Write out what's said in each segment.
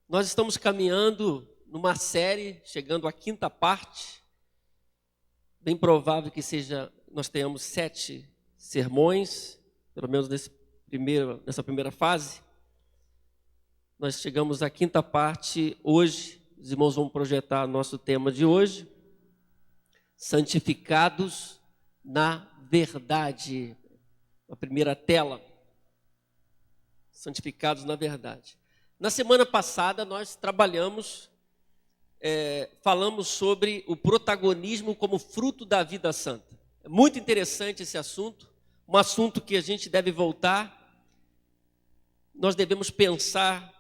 Nós estamos caminhando numa série, chegando à quinta parte. Bem provável que nós tenhamos 7 sermões, pelo menos nessa primeira fase. Nós chegamos à quinta parte hoje. Os irmãos vão projetar nosso tema de hoje: santificados na verdade. A primeira tela, santificados na verdade. Na semana passada nós falamos sobre o protagonismo como fruto da vida santa. É muito interessante esse assunto, um assunto que a gente deve voltar. Nós devemos pensar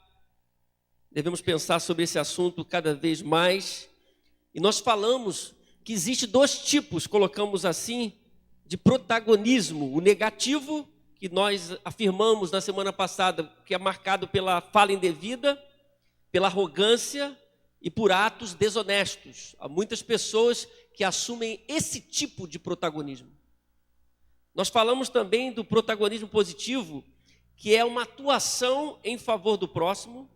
sobre esse assunto cada vez mais. E nós falamos que existe 2 tipos, colocamos assim, de protagonismo: o negativo, que nós afirmamos na semana passada, que é marcado pela fala indevida, pela arrogância e por atos desonestos. Há muitas pessoas que assumem esse tipo de protagonismo. Nós falamos também do protagonismo positivo, que é uma atuação em favor do próximo,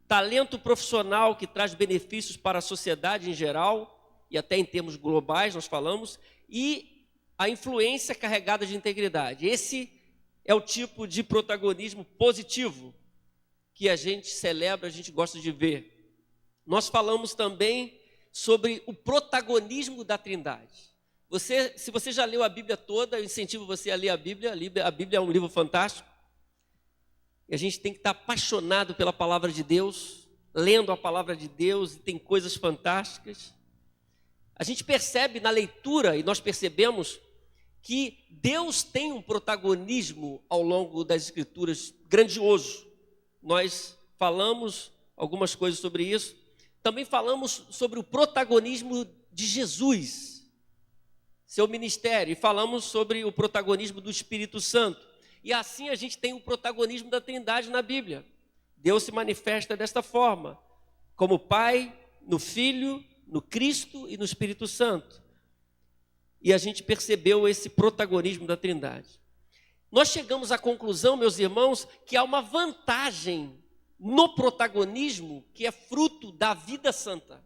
talento profissional que traz benefícios para a sociedade em geral, e até em termos globais nós falamos, e a influência carregada de integridade. Esse é o tipo de protagonismo positivo que a gente celebra, a gente gosta de ver. Nós falamos também sobre o protagonismo da Trindade. Se você já leu a Bíblia toda, eu incentivo você a ler a Bíblia. A Bíblia é um livro fantástico. E a gente tem que estar apaixonado pela palavra de Deus, lendo a palavra de Deus, e tem coisas fantásticas. A gente percebe na leitura, e nós percebemos, que Deus tem um protagonismo ao longo das Escrituras grandioso. Nós falamos algumas coisas sobre isso. Também falamos sobre o protagonismo de Jesus, seu ministério, e falamos sobre o protagonismo do Espírito Santo. E assim a gente tem o protagonismo da Trindade na Bíblia. Deus se manifesta desta forma, como Pai, no Filho, no Cristo e no Espírito Santo. E a gente percebeu esse protagonismo da Trindade. Nós chegamos à conclusão, meus irmãos, que há uma vantagem no protagonismo que é fruto da vida santa.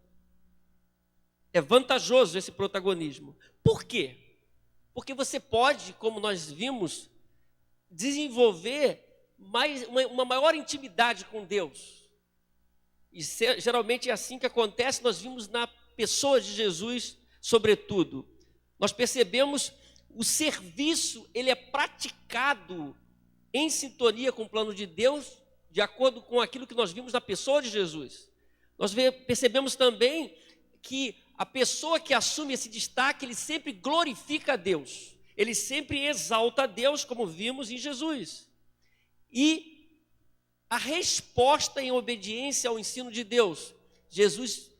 É vantajoso esse protagonismo. Por quê? Porque você pode, como nós vimos, desenvolver uma maior intimidade com Deus. E geralmente é assim que acontece. Nós vimos na pessoa de Jesus, sobretudo. Nós percebemos o serviço, ele é praticado em sintonia com o plano de Deus, de acordo com aquilo que nós vimos na pessoa de Jesus. Nós percebemos também que a pessoa que assume esse destaque, ele sempre glorifica a Deus. Ele sempre exalta a Deus, como vimos em Jesus. E a resposta em obediência ao ensino de Deus. Jesus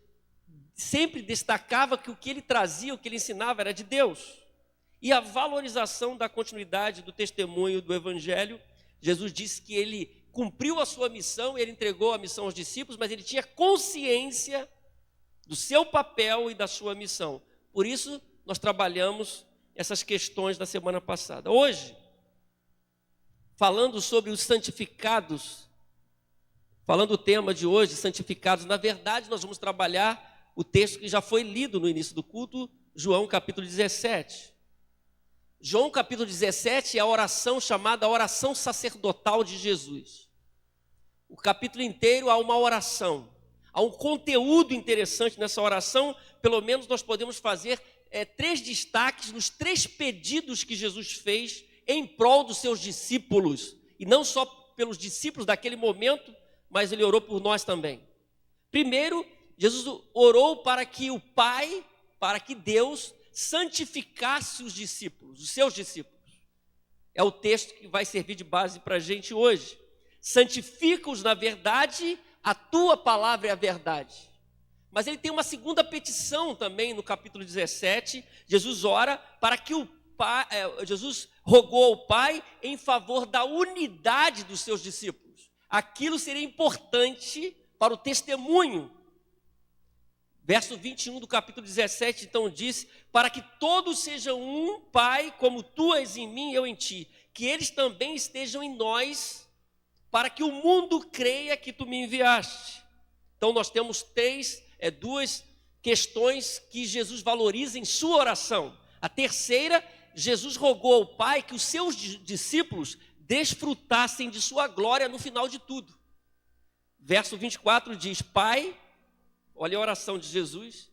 sempre destacava que o que ele trazia, o que ele ensinava era de Deus. E a valorização da continuidade do testemunho do Evangelho. Jesus disse que ele cumpriu a sua missão, ele entregou a missão aos discípulos, mas ele tinha consciência do seu papel e da sua missão. Por isso, nós trabalhamos essas questões da semana passada. Hoje, falando sobre os santificados, falando o tema de hoje, santificados, na verdade, nós vamos trabalhar o texto que já foi lido no início do culto, João capítulo 17. João capítulo 17 é a oração chamada oração sacerdotal de Jesus. O capítulo inteiro há uma oração, há um conteúdo interessante nessa oração. Pelo menos nós podemos fazer 3 destaques nos 3 pedidos que Jesus fez em prol dos seus discípulos. E não só pelos discípulos daquele momento, mas ele orou por nós também. Primeiro, Jesus orou para que o Pai, para que Deus santificasse os discípulos, os seus discípulos. É o texto que vai servir de base para a gente hoje. Santifica-os na verdade, a tua palavra é a verdade. Mas ele tem uma segunda petição também no capítulo 17. Jesus ora para que Jesus rogou ao Pai em favor da unidade dos seus discípulos. Aquilo seria importante para o testemunho. Verso 21 do capítulo 17, então diz: para que todos sejam um, Pai, como tu és em mim e eu em ti, que eles também estejam em nós, para que o mundo creia que tu me enviaste. Então nós temos duas questões que Jesus valoriza em sua oração. A terceira, Jesus rogou ao Pai que os seus discípulos desfrutassem de sua glória no final de tudo. Verso 24 diz: Pai, olha a oração de Jesus,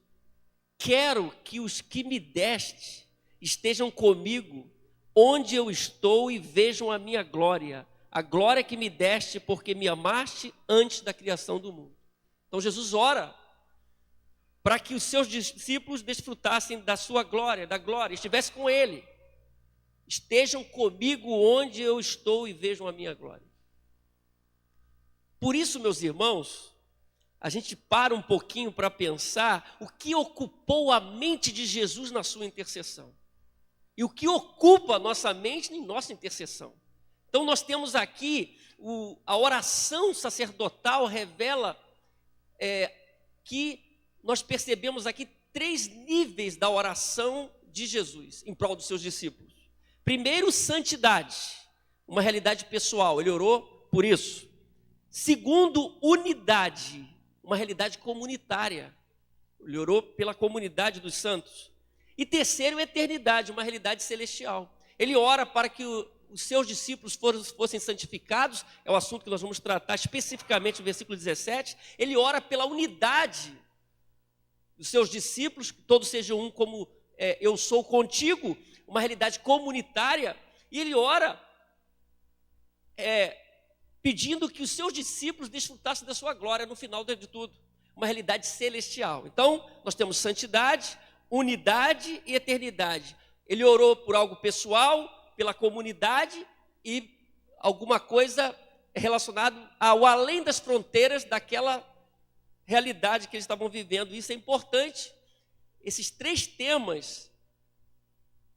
quero que os que me deste estejam comigo onde eu estou e vejam a minha glória, a glória que me deste porque me amaste antes da criação do mundo. Então Jesus ora para que os seus discípulos desfrutassem da sua glória, da glória, estivessem com ele. Estejam comigo onde eu estou e vejam a minha glória. Por isso, meus irmãos, a gente para um pouquinho para pensar o que ocupou a mente de Jesus na sua intercessão. E o que ocupa a nossa mente em nossa intercessão. Então nós temos aqui, a oração sacerdotal revela que nós percebemos aqui 3 níveis da oração de Jesus em prol dos seus discípulos. Primeiro, santidade, uma realidade pessoal, ele orou por isso. Segundo, unidade, uma realidade comunitária, ele orou pela comunidade dos santos. E terceiro, eternidade, uma realidade celestial. Ele ora para que os seus discípulos fossem santificados, é o assunto que nós vamos tratar especificamente no versículo 17. Ele ora pela unidade dos seus discípulos, que todos sejam um como eu sou contigo, uma realidade comunitária. E ele ora pedindo que os seus discípulos desfrutassem da sua glória no final de tudo, uma realidade celestial. Então, nós temos santidade, unidade e eternidade. Ele orou por algo pessoal, pela comunidade e alguma coisa relacionada ao além das fronteiras daquela realidade que eles estavam vivendo. Isso é importante. Esses 3 temas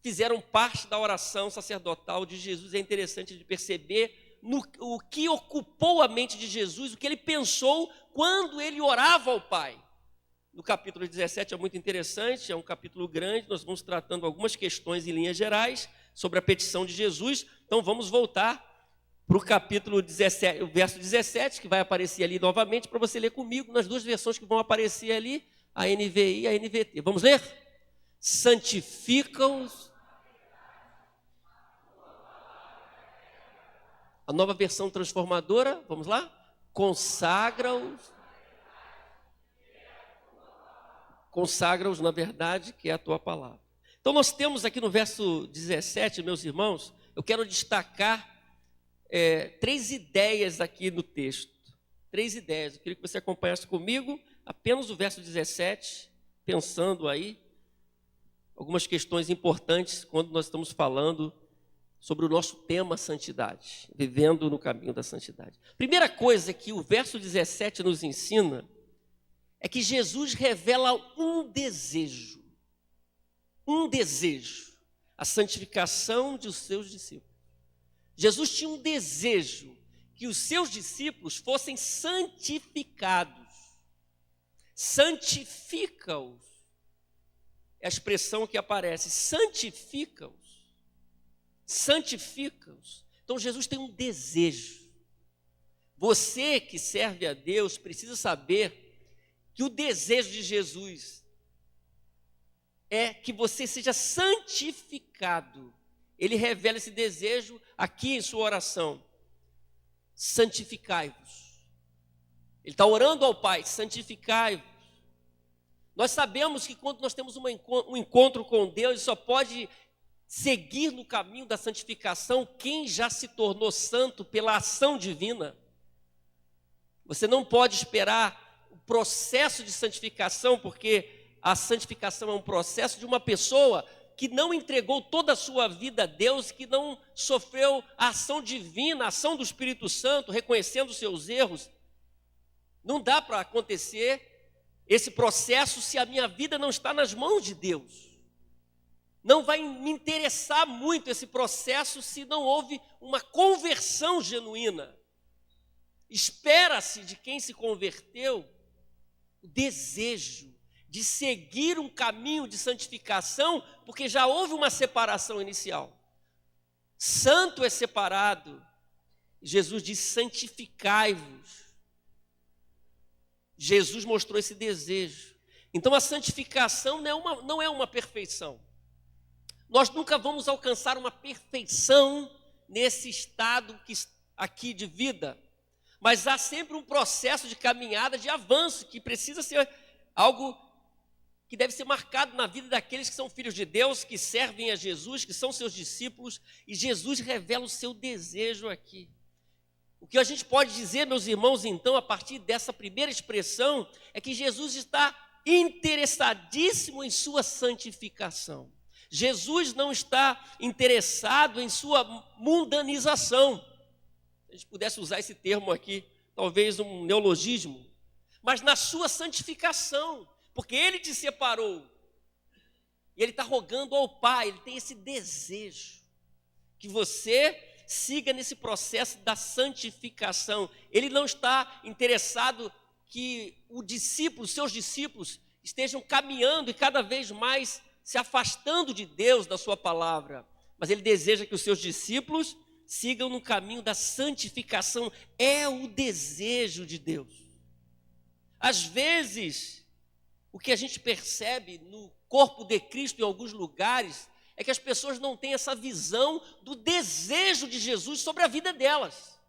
fizeram parte da oração sacerdotal de Jesus. É interessante de perceber o que ocupou a mente de Jesus, o que ele pensou quando ele orava ao Pai. No capítulo 17 é muito interessante, é um capítulo grande, nós vamos tratando algumas questões em linhas gerais sobre a petição de Jesus. Então vamos voltar para o capítulo 17, o verso 17, que vai aparecer ali novamente, para você ler comigo nas 2 versões que vão aparecer ali, a NVI e a NVT. Vamos ler? Santifica-os. A nova versão transformadora, vamos lá? Consagra-os. Consagra-os na verdade, que é a tua palavra. Então nós temos aqui no verso 17, meus irmãos, eu quero destacar 3 ideias aqui no texto. 3 ideias, eu queria que você acompanhasse comigo apenas o verso 17, pensando aí algumas questões importantes quando nós estamos falando sobre o nosso tema santidade, vivendo no caminho da santidade. Primeira coisa que o verso 17 nos ensina é que Jesus revela um desejo, a santificação dos seus discípulos. Jesus tinha um desejo que os seus discípulos fossem santificados. Santifica-os. É a expressão que aparece, santifica-os. Santifica-os. Então Jesus tem um desejo. Você que serve a Deus precisa saber que o desejo de Jesus é que você seja santificado. Ele revela esse desejo aqui em sua oração. Santificai-vos. Ele está orando ao Pai, santificai-vos. Nós sabemos que quando nós temos um encontro com Deus, só pode seguir no caminho da santificação quem já se tornou santo pela ação divina. Você não pode esperar o processo de santificação, porque a santificação é um processo de uma pessoa que não entregou toda a sua vida a Deus, que não sofreu a ação divina, a ação do Espírito Santo, reconhecendo os seus erros. Não dá para acontecer esse processo se a minha vida não está nas mãos de Deus. Não vai me interessar muito esse processo se não houve uma conversão genuína. Espera-se de quem se converteu o desejo de seguir um caminho de santificação, porque já houve uma separação inicial. Santo é separado. Jesus diz: santificai-vos. Jesus mostrou esse desejo. Então a santificação não é uma perfeição. Nós nunca vamos alcançar uma perfeição nesse estado aqui de vida, mas há sempre um processo de caminhada, de avanço, que precisa ser algo que deve ser marcado na vida daqueles que são filhos de Deus, que servem a Jesus, que são seus discípulos, e Jesus revela o seu desejo aqui. O que a gente pode dizer, meus irmãos, então, a partir dessa primeira expressão, é que Jesus está interessadíssimo em sua santificação. Jesus não está interessado em sua mundanização. Se a gente pudesse usar esse termo aqui, talvez um neologismo, mas na sua santificação, porque Ele te separou, e Ele está rogando ao Pai, Ele tem esse desejo, que você siga nesse processo da santificação. Ele não está interessado que seus discípulos estejam caminhando e cada vez mais se afastando de Deus, da sua palavra, mas Ele deseja que os seus discípulos sigam no caminho da santificação. É o desejo de Deus. Às vezes, o que a gente percebe no corpo de Cristo em alguns lugares é que as pessoas não têm essa visão do desejo de Jesus sobre a vida delas.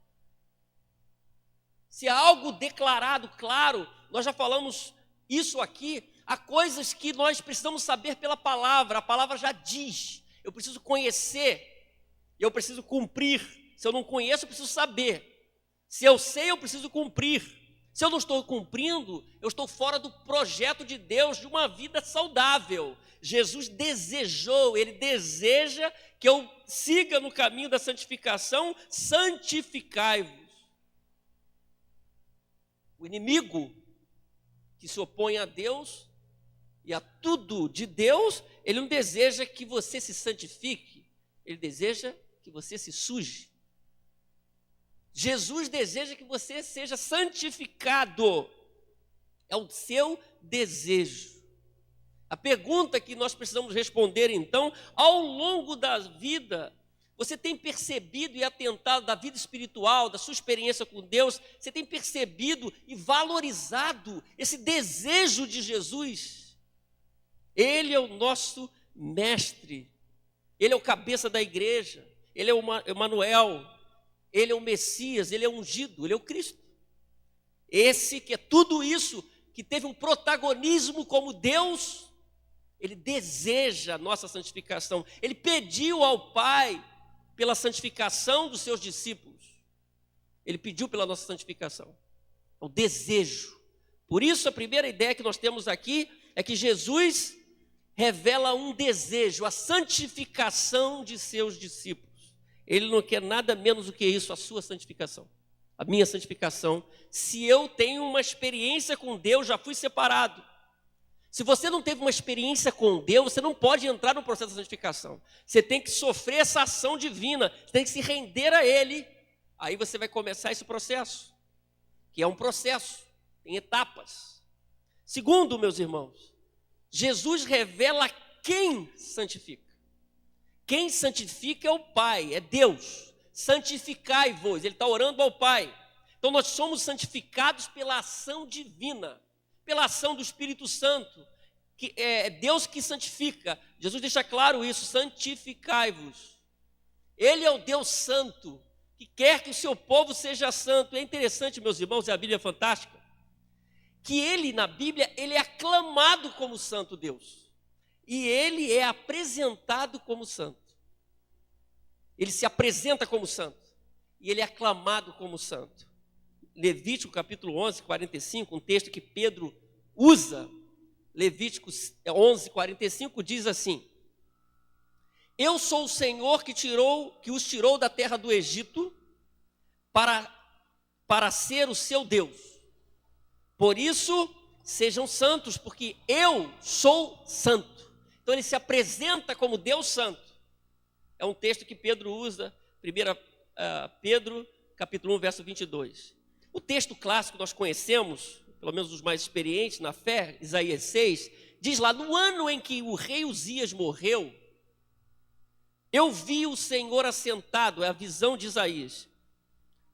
Se há algo declarado, claro, nós já falamos isso aqui, há coisas que nós precisamos saber pela palavra, a palavra já diz, eu preciso conhecer, eu preciso cumprir. Se eu não conheço, eu preciso saber. Se eu sei, eu preciso cumprir. Se eu não estou cumprindo, eu estou fora do projeto de Deus de uma vida saudável. Jesus desejou, Ele deseja que eu siga no caminho da santificação. Santificai-vos. O inimigo que se opõe a Deus e a tudo de Deus, ele não deseja que você se santifique, ele deseja que você se suje. Jesus deseja que você seja santificado, é o seu desejo. A pergunta que nós precisamos responder então, ao longo da vida, você tem percebido e atentado da vida espiritual, da sua experiência com Deus, você tem percebido e valorizado esse desejo de Jesus? Ele é o nosso mestre, Ele é o cabeça da igreja, Ele é o Emanuel, Ele é o Messias, Ele é o ungido, Ele é o Cristo. Esse que é tudo isso, que teve um protagonismo como Deus, Ele deseja a nossa santificação. Ele pediu ao Pai pela santificação dos seus discípulos. Ele pediu pela nossa santificação. É o desejo. Por isso, a primeira ideia que nós temos aqui é que Jesus revela um desejo, a santificação de seus discípulos. Ele não quer nada menos do que isso, a sua santificação, a minha santificação. Se eu tenho uma experiência com Deus, já fui separado. Se você não teve uma experiência com Deus, você não pode entrar no processo de santificação. Você tem que sofrer essa ação divina, você tem que se render a Ele. Aí você vai começar esse processo, que é um processo, tem etapas. Segundo, meus irmãos, Jesus revela quem santifica. Quem santifica é o Pai, é Deus. Santificai-vos, Ele está orando ao Pai. Então nós somos santificados pela ação divina, pela ação do Espírito Santo, que é Deus que santifica. Jesus deixa claro isso, santificai-vos. Ele é o Deus santo, que quer que o seu povo seja santo. É interessante, meus irmãos, a Bíblia é fantástica, que Ele, na Bíblia, Ele é aclamado como santo Deus, e Ele é apresentado como santo. Ele se apresenta como santo, e Ele é aclamado como santo. Levítico capítulo 11, 45, um texto que Pedro usa, Levítico 11, 45, diz assim: eu sou o Senhor que os tirou da terra do Egito para ser o seu Deus. Por isso, sejam santos, porque eu sou santo. Então ele se apresenta como Deus santo. É um texto que Pedro usa, 1 Pedro capítulo 1, verso 22. O texto clássico nós conhecemos, pelo menos os mais experientes na fé, Isaías 6, diz lá: no ano em que o rei Uzias morreu, eu vi o Senhor assentado, é a visão de Isaías,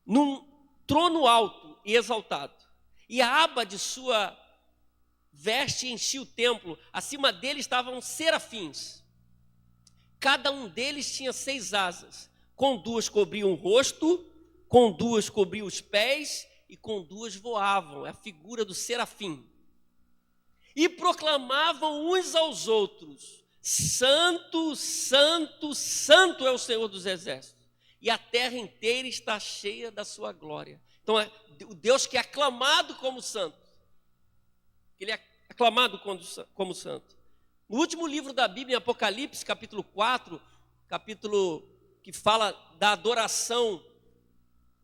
num trono alto e exaltado, e a aba de sua veste enchia o templo. Acima dele estavam serafins. Cada um deles tinha 6 asas. Com 2 cobriam o rosto, com 2 cobriam os pés e com 2 voavam. É a figura do serafim. E proclamavam uns aos outros: Santo, Santo, Santo é o Senhor dos Exércitos. E a terra inteira está cheia da sua glória. Então é o Deus que é aclamado como santo. Ele é aclamado como santo. No último livro da Bíblia, em Apocalipse, capítulo 4, capítulo que fala da adoração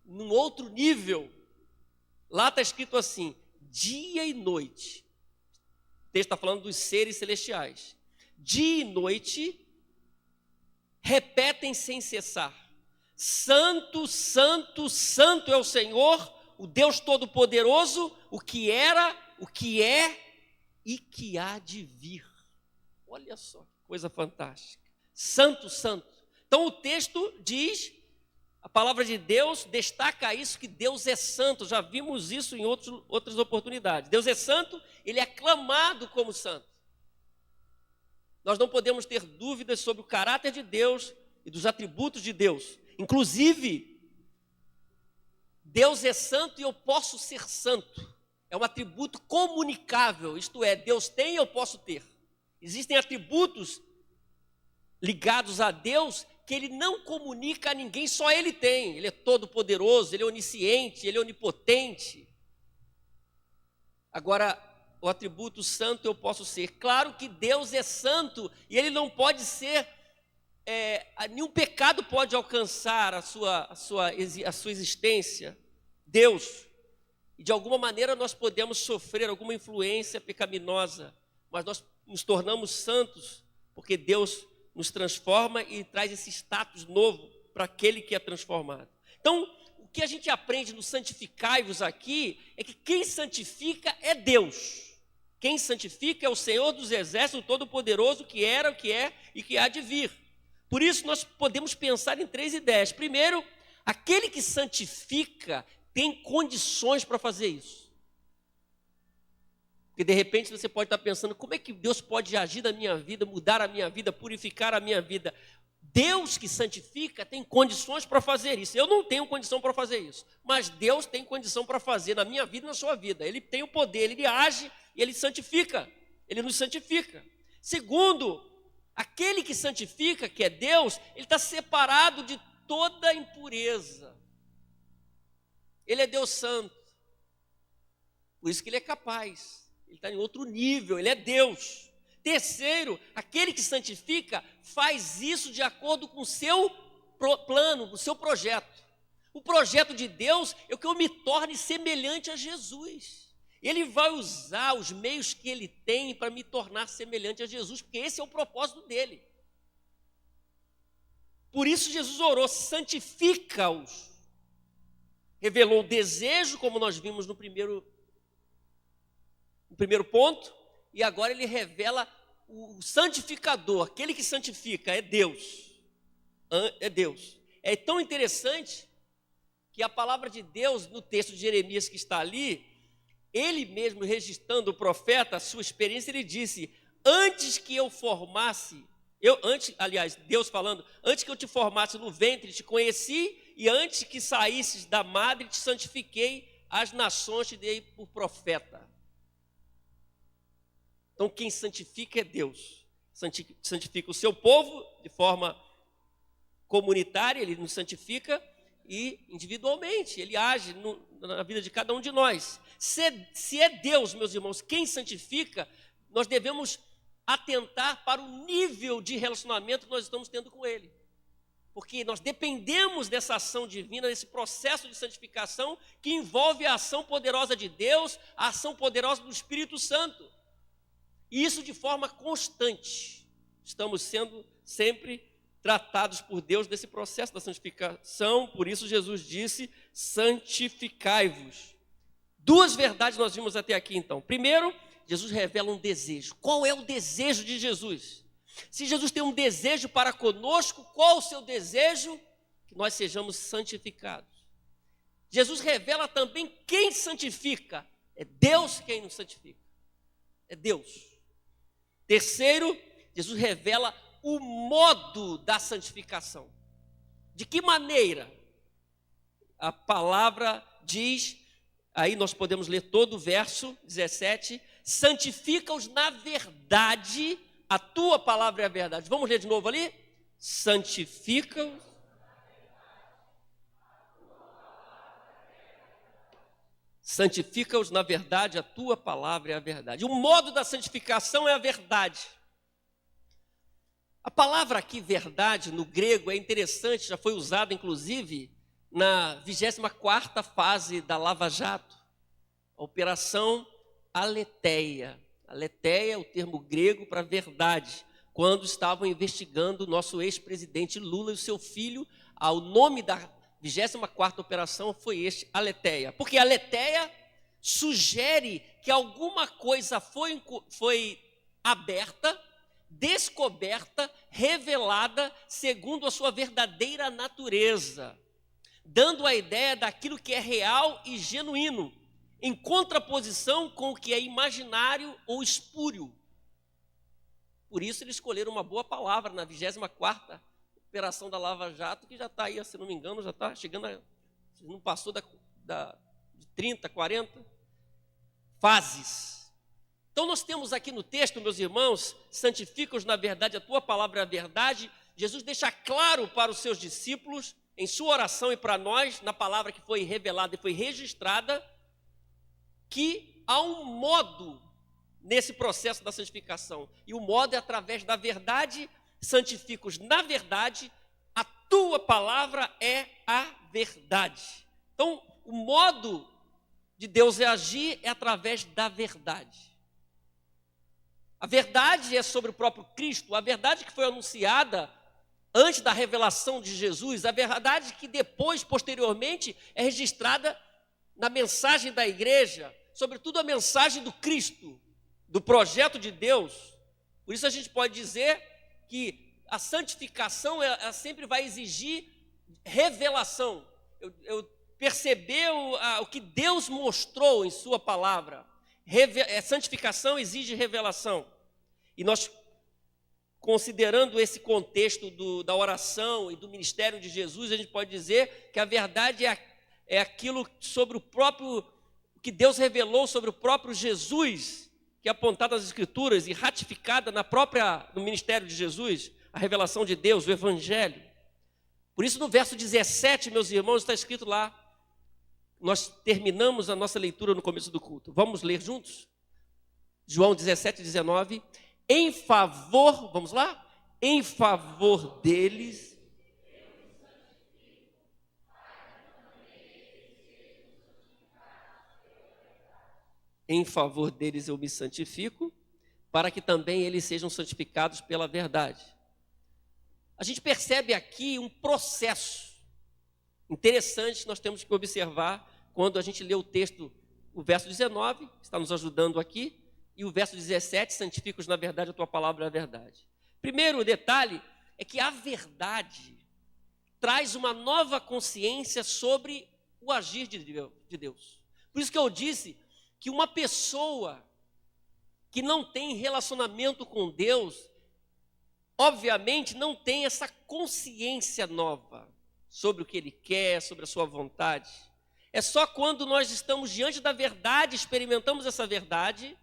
num outro nível, lá está escrito assim: dia e noite. O texto está falando dos seres celestiais. Dia e noite repetem sem cessar: Santo, Santo, Santo é o Senhor, o Deus Todo-Poderoso, o que era, o que é e que há de vir. Olha só que coisa fantástica. Santo, Santo. Então o texto diz, a palavra de Deus destaca isso, que Deus é santo. Já vimos isso em outras oportunidades. Deus é santo, ele é aclamado como santo. Nós não podemos ter dúvidas sobre o caráter de Deus e dos atributos de Deus. Inclusive, Deus é santo e eu posso ser santo. É um atributo comunicável, isto é, Deus tem e eu posso ter. Existem atributos ligados a Deus que ele não comunica a ninguém, só ele tem. Ele é todo poderoso, ele é onisciente, ele é onipotente. Agora, o atributo santo eu posso ser. Claro que Deus é santo e ele não pode ser, nenhum pecado pode alcançar a sua existência. Deus. E de alguma maneira nós podemos sofrer alguma influência pecaminosa, mas nós nos tornamos santos porque Deus nos transforma e traz esse status novo para aquele que é transformado. Então, o que a gente aprende no santificai-vos aqui é que quem santifica é Deus. Quem santifica é o Senhor dos Exércitos, o Todo-Poderoso, que era, o que é e que há de vir. Por isso nós podemos pensar em 3 ideias. Primeiro, aquele que santifica tem condições para fazer isso. Porque de repente você pode estar pensando, como é que Deus pode agir na minha vida, mudar a minha vida, purificar a minha vida? Deus que santifica tem condições para fazer isso. Eu não tenho condição para fazer isso, mas Deus tem condição para fazer na minha vida e na sua vida. Ele tem o poder, ele age e ele santifica, ele nos santifica. Segundo, aquele que santifica, que é Deus, ele está separado de toda impureza. Ele é Deus santo, por isso que ele é capaz. Ele está em outro nível, ele é Deus. Terceiro, aquele que santifica faz isso de acordo com o seu plano, o seu projeto. O projeto de Deus é que eu me torne semelhante a Jesus. Ele vai usar os meios que ele tem para me tornar semelhante a Jesus, porque esse é o propósito dele. Por isso Jesus orou: santifica-os. Revelou o desejo, como nós vimos no primeiro ponto, e agora ele revela o santificador, aquele que santifica, é Deus. É Deus. É tão interessante que a palavra de Deus, no texto de Jeremias que está ali, ele mesmo registrando o profeta, a sua experiência, ele disse: antes que eu formasse, Deus falando, antes que eu te formasse no ventre, te conheci, e antes que saísses da madre, te santifiquei, as nações te dei por profeta. Então quem santifica é Deus. Santifica o seu povo de forma comunitária, ele nos santifica, e individualmente, ele age na vida de cada um de nós. Se é Deus, meus irmãos, quem santifica, nós devemos atentar para o nível de relacionamento que nós estamos tendo com ele. Porque nós dependemos dessa ação divina, desse processo de santificação que envolve a ação poderosa de Deus, a ação poderosa do Espírito Santo. E isso de forma constante. Estamos sendo sempre tratados por Deus nesse processo da santificação. Por isso Jesus disse: santificai-vos. 2 verdades nós vimos até aqui então. Primeiro, Jesus revela um desejo. Qual é o desejo de Jesus? Se Jesus tem um desejo para conosco, qual o seu desejo? Que nós sejamos santificados. Jesus revela também quem santifica. É Deus quem nos santifica. É Deus. Terceiro, Jesus revela o modo da santificação. De que maneira? A palavra diz, aí nós podemos ler todo o verso 17, santifica-os na verdade, a tua palavra é a verdade. Vamos ler de novo ali? Santifica-os. Santifica-os na verdade, a tua palavra é a verdade. O modo da santificação é a verdade. A palavra aqui, verdade, no grego, é interessante, já foi usada, inclusive, na 24ª fase da Lava Jato, a Operação Aletheia. Aletheia é o termo grego para verdade, quando estavam investigando o nosso ex-presidente Lula e o seu filho. O nome da 24ª operação foi este, Aletheia. Porque Aletheia sugere que alguma coisa foi aberta, descoberta, revelada segundo a sua verdadeira natureza, dando a ideia daquilo que é real e genuíno, em contraposição com o que é imaginário ou espúrio. Por isso eles escolheram uma boa palavra na 24ª operação da Lava Jato, que já está aí, se não me engano, já está chegando, não passou de 30, 40 fases. Então nós temos aqui no texto, meus irmãos, santifica-os na verdade, a tua palavra é a verdade. Jesus deixa claro para os seus discípulos, em sua oração e para nós, na palavra que foi revelada e foi registrada, que há um modo nesse processo da santificação. E o modo é através da verdade. Santifica-os na verdade, a tua palavra é a verdade. Então, o modo de Deus agir é através da verdade. A verdade é sobre o próprio Cristo, a verdade que foi anunciada antes da revelação de Jesus, a verdade que depois, posteriormente, é registrada na mensagem da igreja, sobretudo a mensagem do Cristo, do projeto de Deus. Por isso a gente pode dizer que a santificação ela sempre vai exigir revelação. Perceber o que Deus mostrou em sua palavra. Santificação exige revelação. E nós, considerando esse contexto da oração e do ministério de Jesus, a gente pode dizer que a verdade é aquilo sobre o próprio, que Deus revelou sobre o próprio Jesus, que é apontado nas Escrituras e ratificada no ministério de Jesus, a revelação de Deus, o Evangelho. Por isso, no verso 17, meus irmãos, está escrito lá, nós terminamos a nossa leitura no começo do culto. Vamos ler juntos? João 17, 19. Em favor, vamos lá? Em favor deles. Em favor deles eu me santifico, para que também eles sejam santificados pela verdade. A gente percebe aqui um processo interessante que nós temos que observar quando a gente lê o texto, o verso 19, que está nos ajudando aqui, e o verso 17, santifica-os na verdade, a tua palavra é a verdade. Primeiro detalhe é que a verdade traz uma nova consciência sobre o agir de Deus. Por isso que eu disse que uma pessoa que não tem relacionamento com Deus, obviamente não tem essa consciência nova sobre o que Ele quer, sobre a sua vontade. É só quando nós estamos diante da verdade, experimentamos essa verdade,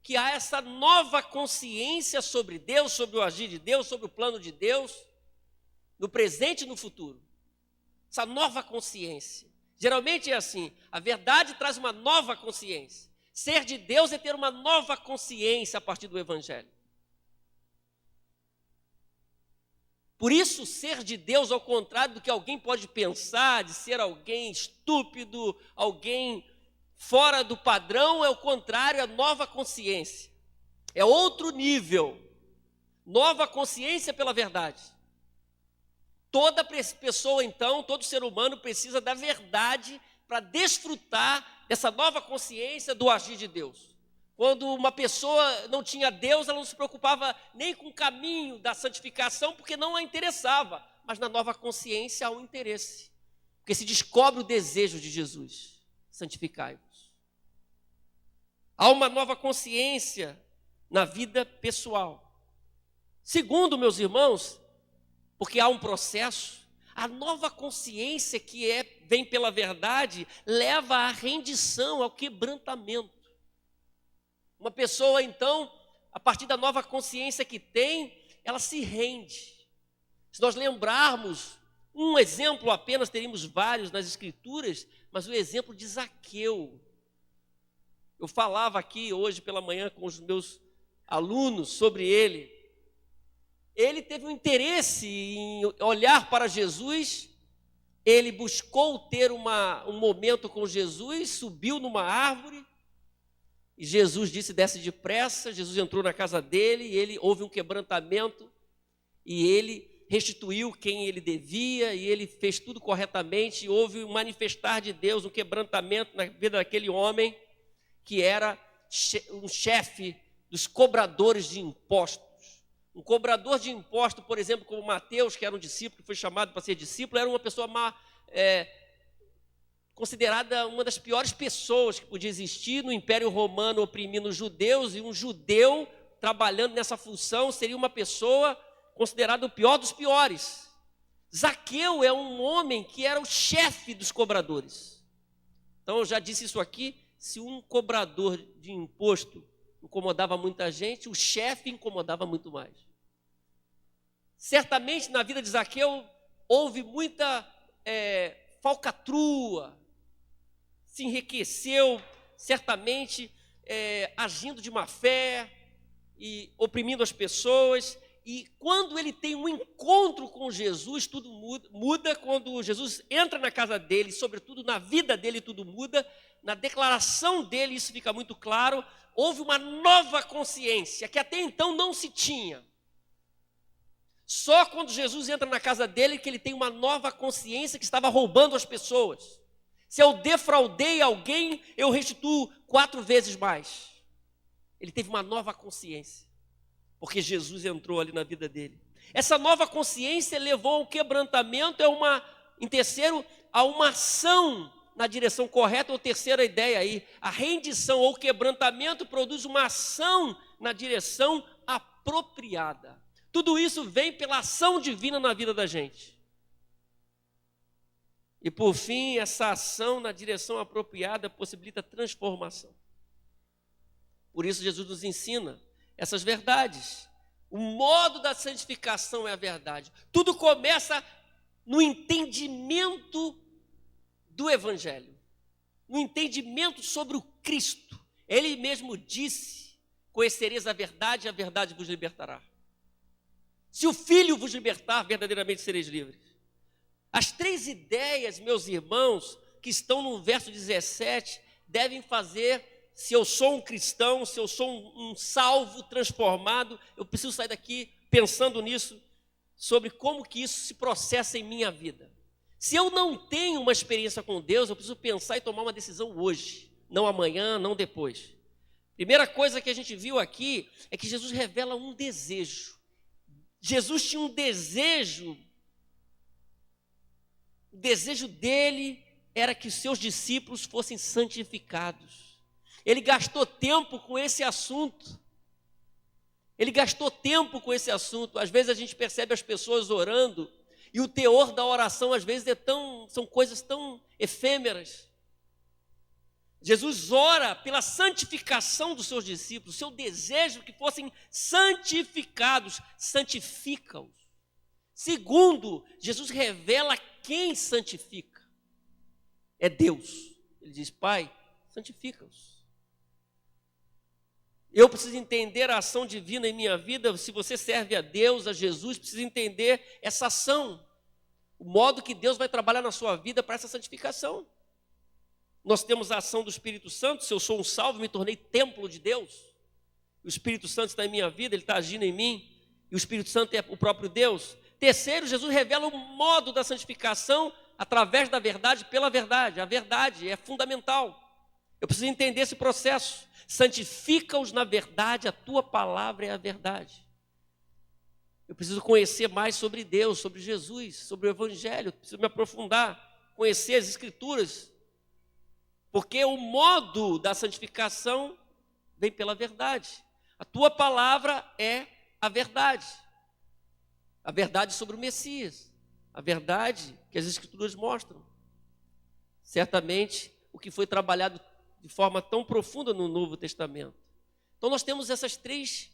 que há essa nova consciência sobre Deus, sobre o agir de Deus, sobre o plano de Deus, no presente e no futuro. Essa nova consciência. Geralmente é assim, a verdade traz uma nova consciência. Ser de Deus é ter uma nova consciência a partir do Evangelho. Por isso, ser de Deus, ao contrário do que alguém pode pensar, de ser alguém estúpido, alguém fora do padrão, é o contrário, é nova consciência. É outro nível. Nova consciência pela verdade. Toda pessoa, então, todo ser humano precisa da verdade para desfrutar dessa nova consciência do agir de Deus. Quando uma pessoa não tinha Deus, ela não se preocupava nem com o caminho da santificação, porque não a interessava. Mas na nova consciência há um interesse. Porque se descobre o desejo de Jesus. Santificai-vos. Há uma nova consciência na vida pessoal. Segundo, meus irmãos, porque há um processo, a nova consciência vem pela verdade, leva à rendição, ao quebrantamento. Uma pessoa, então, a partir da nova consciência que tem, ela se rende. Se nós lembrarmos, um exemplo apenas, teríamos vários nas Escrituras, mas o exemplo de Zaqueu. Eu falava aqui hoje pela manhã com os meus alunos sobre ele. Ele teve um interesse em olhar para Jesus, ele buscou ter um momento com Jesus, subiu numa árvore, e Jesus disse, desce depressa. Jesus entrou na casa dele, e houve um quebrantamento, e ele restituiu quem ele devia, e ele fez tudo corretamente, e houve um manifestar de Deus, um quebrantamento na vida daquele homem, que era um chefe dos cobradores de impostos. Um cobrador de impostos, por exemplo, como Mateus, que era um discípulo, que foi chamado para ser discípulo, era uma pessoa considerada uma das piores pessoas que podia existir no Império Romano, oprimindo os judeus, e um judeu trabalhando nessa função seria uma pessoa considerada o pior dos piores. Zaqueu é um homem que era o chefe dos cobradores. Então, eu já disse isso aqui, se um cobrador de imposto incomodava muita gente, o chefe incomodava muito mais. Certamente, na vida de Zaqueu, houve muita falcatrua, se enriqueceu, certamente, agindo de má fé e oprimindo as pessoas. E quando ele tem um encontro com Jesus, tudo muda. Quando Jesus entra na casa dele, sobretudo na vida dele, tudo muda. Na declaração dele, isso fica muito claro. Houve uma nova consciência que até então não se tinha. Só quando Jesus entra na casa dele que ele tem uma nova consciência que estava roubando as pessoas. Se eu defraudei alguém, eu restituo 4 vezes mais. Ele teve uma nova consciência, porque Jesus entrou ali na vida dele. Essa nova consciência levou ao quebrantamento, em terceiro, a uma ação na direção correta, ou terceira ideia aí, a rendição ou quebrantamento produz uma ação na direção apropriada. Tudo isso vem pela ação divina na vida da gente. E por fim, essa ação na direção apropriada possibilita transformação. Por isso Jesus nos ensina essas verdades. O modo da santificação é a verdade. Tudo começa no entendimento do Evangelho, no entendimento sobre o Cristo. Ele mesmo disse, conhecereis a verdade vos libertará. Se o Filho vos libertar, verdadeiramente sereis livres. As 3 ideias, meus irmãos, que estão no verso 17, devem fazer, se eu sou um cristão, se eu sou um salvo, transformado, eu preciso sair daqui pensando nisso, sobre como que isso se processa em minha vida. Se eu não tenho uma experiência com Deus, eu preciso pensar e tomar uma decisão hoje, não amanhã, não depois. Primeira coisa que a gente viu aqui é que Jesus revela um desejo. Jesus tinha um desejo. O desejo dele era que os seus discípulos fossem santificados. Ele gastou tempo com esse assunto. Às vezes a gente percebe as pessoas orando e o teor da oração às vezes são coisas tão efêmeras. Jesus ora pela santificação dos seus discípulos, o seu desejo que fossem santificados, santifica-os. Segundo, Jesus revela quem santifica. É Deus. Ele diz, Pai, santifica-os. Eu preciso entender a ação divina em minha vida. Se você serve a Deus, a Jesus, precisa entender essa ação. O modo que Deus vai trabalhar na sua vida para essa santificação. Nós temos a ação do Espírito Santo. Se eu sou um salvo, me tornei templo de Deus. O Espírito Santo está em minha vida, ele está agindo em mim. E o Espírito Santo é o próprio Deus. Terceiro, Jesus revela o modo da santificação através da verdade, pela verdade. A verdade é fundamental. Eu preciso entender esse processo. Santifica-os na verdade, a tua palavra é a verdade. Eu preciso conhecer mais sobre Deus, sobre Jesus, sobre o Evangelho. Eu preciso me aprofundar, conhecer as Escrituras. Porque o modo da santificação vem pela verdade. A tua palavra é a verdade. A verdade sobre o Messias. A verdade que as Escrituras mostram. Certamente, o que foi trabalhado de forma tão profunda no Novo Testamento. Então nós temos esses três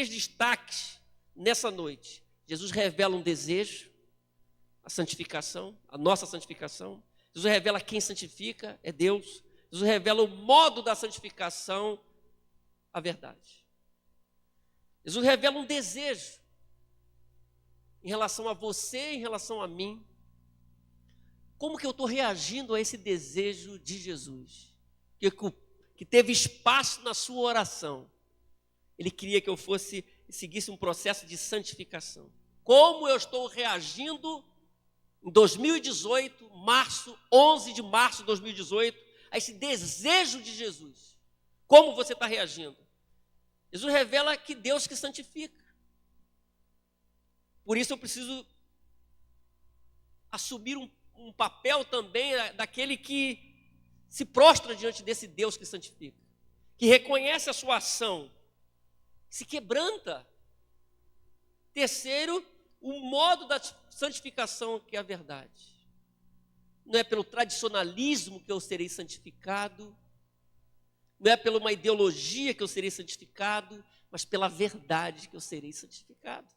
destaques nessa noite. Jesus revela um desejo, a santificação, a nossa santificação. Jesus revela quem santifica, é Deus. Jesus revela o modo da santificação, a verdade. Jesus revela um desejo em relação a você, em relação a mim. Como que eu estou reagindo a esse desejo de Jesus? Que teve espaço na sua oração. Ele queria que eu seguisse um processo de santificação. Como eu estou reagindo em 2018, 11 de março de 2018, a esse desejo de Jesus? Como você está reagindo? Jesus revela que Deus que santifica. Por isso eu preciso assumir um papel também daquele que se prostra diante desse Deus que santifica, que reconhece a sua ação, se quebranta. Terceiro, o modo da santificação, que é a verdade. Não é pelo tradicionalismo que eu serei santificado, não é pela uma ideologia que eu serei santificado, mas pela verdade que eu serei santificado.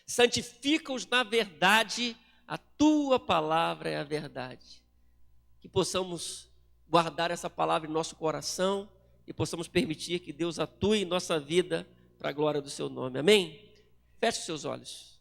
Santifica-os na verdade, a tua palavra é a verdade. Que possamos guardar essa palavra em nosso coração e possamos permitir que Deus atue em nossa vida para a glória do seu nome. Amém? Feche os seus olhos.